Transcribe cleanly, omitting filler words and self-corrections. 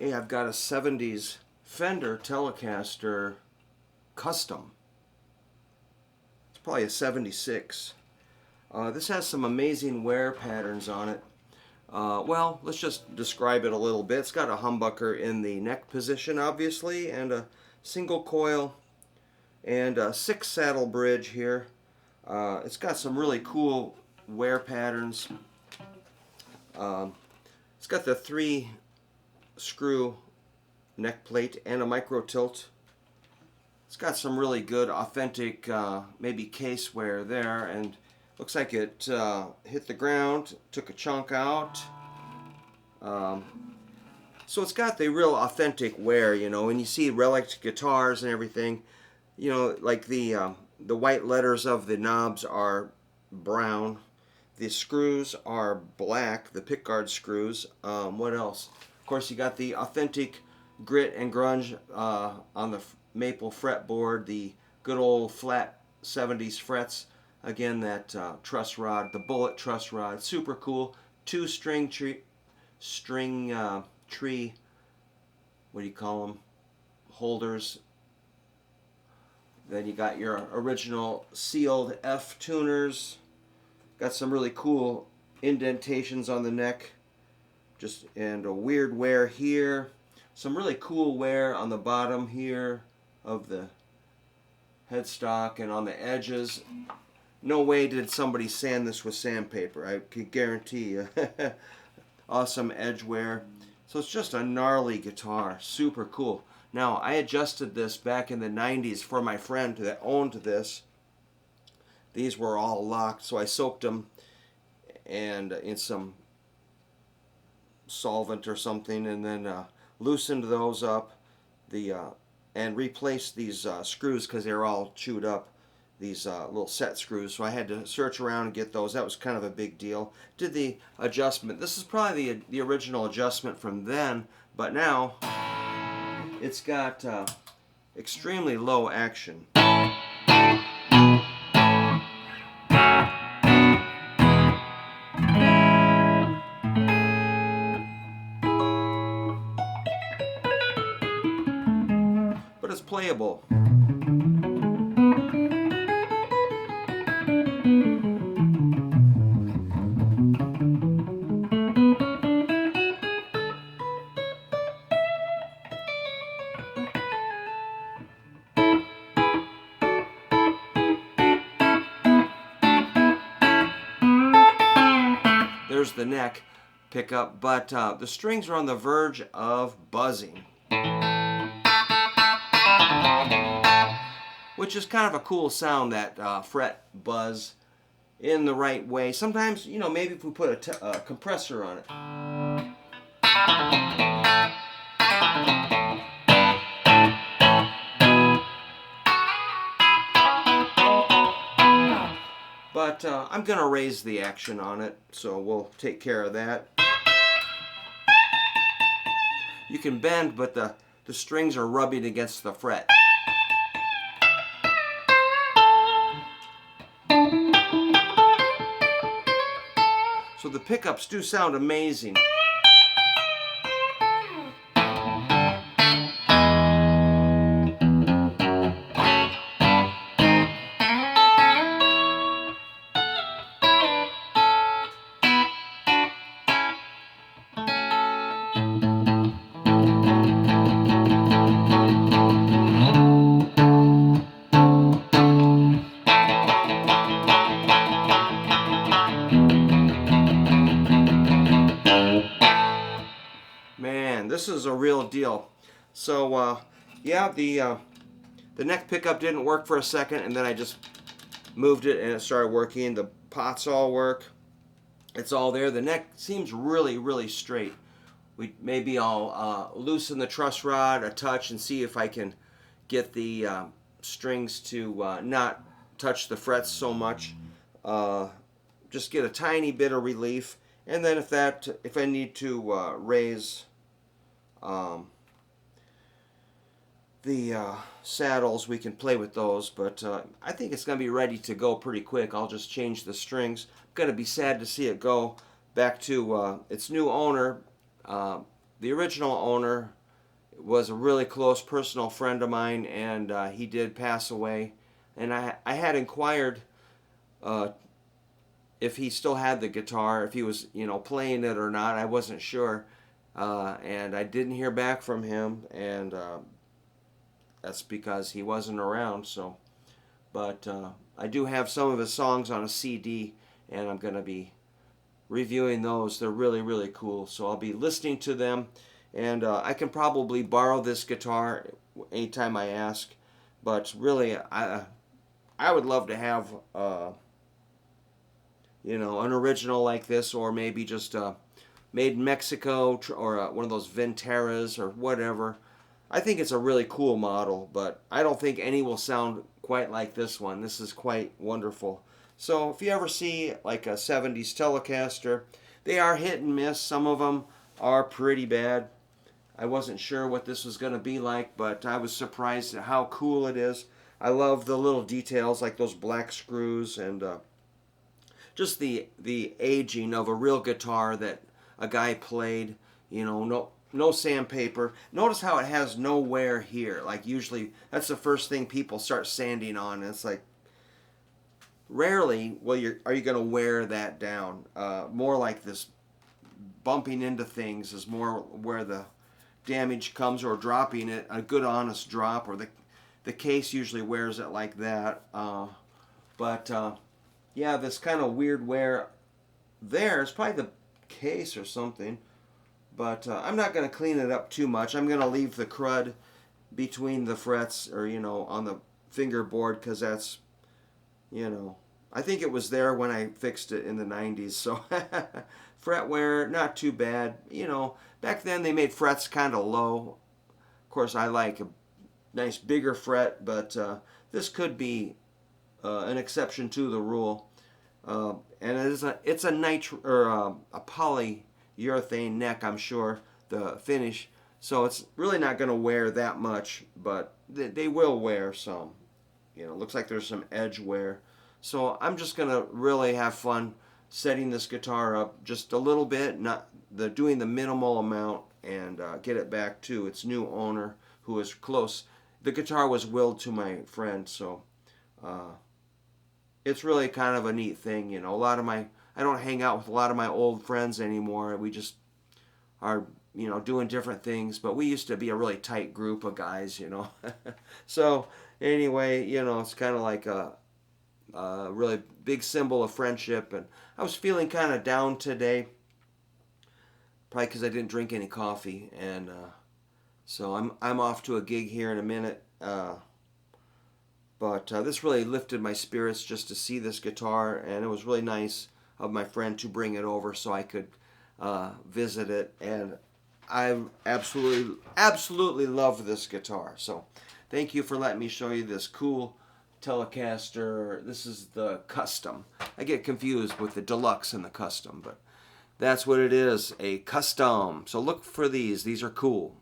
Hey, I've got a 70's Fender Telecaster Custom. It's probably a 76. This has some amazing wear patterns on it. Well, let's just describe it a little bit. It's got a humbucker in the neck position, obviously, and a single coil and a 6 saddle bridge here. It's got some really cool wear patterns. It's got the 3 screw neck plate and a micro tilt. It's got some really good authentic maybe case wear there, and looks like it hit the ground, took a chunk out. So it's got the real authentic wear, you know, and you see relic guitars and everything, you know, like the white letters of the knobs are brown. The screws are black, the pickguard screws. What else? Of course, you got the authentic grit and grunge on the maple fretboard, the good old flat 70's frets. Again, that truss rod, the bullet truss rod, super cool. 2 string tree, what do you call them? Holders. Then you got your original sealed F tuners. Got some really cool indentations on the neck, and a weird wear here. Some really cool wear on the bottom here of the headstock and on the edges. No way did somebody sand this with sandpaper, I can guarantee you. Awesome edge wear. So it's just a gnarly guitar, super cool. Now, I adjusted this back in the 90's for my friend that owned this. These were all locked, so I soaked them and in some solvent or something, and then loosened those up and replaced these screws because they were all chewed up, these little set screws. So I had to search around and get those. That was kind of a big deal. Did the adjustment. This is probably the original adjustment from then, but now it's got extremely low action. But it's playable. There's the neck pickup, but the strings are on the verge of buzzing, which is kind of a cool sound, that fret buzz in the right way. Sometimes, you know, maybe if we put a compressor on it. But I'm going to raise the action on it, so we'll take care of that. You can bend, but the strings are rubbing against the fret. So the pickups do sound amazing. Man, this is a real deal. So yeah, the neck pickup didn't work for a second, and then I just moved it and it started working. The pots all work. It's all there. The neck seems really, really straight. Maybe I'll loosen the truss rod a touch and see if I can get the strings to not touch the frets so much. Just get a tiny bit of relief, and then if I need to raise the saddles, we can play with those, but I think it's going to be ready to go pretty quick. I'll just change the strings. I'm going to be sad to see it go back to its new owner. the original owner was a really close personal friend of mine, and he did pass away. And I had inquired uh, if he still had the guitar, if he was, playing it or not. I wasn't sure, and I didn't hear back from him, and that's because he wasn't around. So, but I do have some of his songs on a CD, and I'm going to be reviewing those. They're really, really cool. So I'll be listening to them, and I can probably borrow this guitar anytime I ask. But really, I would love to have an original like this, or maybe just made in Mexico, or one of those Venteras or whatever. I think it's a really cool model, but I don't think any will sound quite like this one. This is quite wonderful. So if you ever see like a 70's Telecaster, they are hit and miss. Some of them are pretty bad. I wasn't sure what this was going to be like, but I was surprised at how cool it is. I love the little details like those black screws, and just the aging of a real guitar that a guy played. No sandpaper. Notice how it has no wear here. Like usually that's the first thing people start sanding on. And it's like rarely are you going to wear that down. More like this bumping into things is more where the damage comes, or dropping it, a good honest drop, or the case usually wears it like that. But yeah, this kind of weird wear there. It's probably the case or something. But I'm not going to clean it up too much. I'm going to leave the crud between the frets, or, on the fingerboard, because that's, I think it was there when I fixed it in the 90s. So fret wear, not too bad. Back then they made frets kind of low. Of course, I like a nice bigger fret, but this could be an exception to the rule. And it's a nitro, or a polyurethane neck, I'm sure, the finish. So it's really not going to wear that much, but they will wear some. Looks like there's some edge wear. So I'm just going to really have fun setting this guitar up just a little bit, not doing the minimal amount, and get it back to its new owner, who is close. The guitar was willed to my friend, so it's really kind of a neat thing. I don't hang out with a lot of my old friends anymore. We just are, doing different things. But we used to be a really tight group of guys, So anyway, it's kind of like a really big symbol of friendship. And I was feeling kind of down today, probably because I didn't drink any coffee. And so I'm off to a gig here in a minute. But this really lifted my spirits just to see this guitar, and it was really nice of my friend to bring it over so I could visit it. And I absolutely love this guitar. So thank you for letting me show you this cool Telecaster. This is the custom. I get confused with the deluxe and the custom, but that's what it is, a custom. So look for these. These are cool.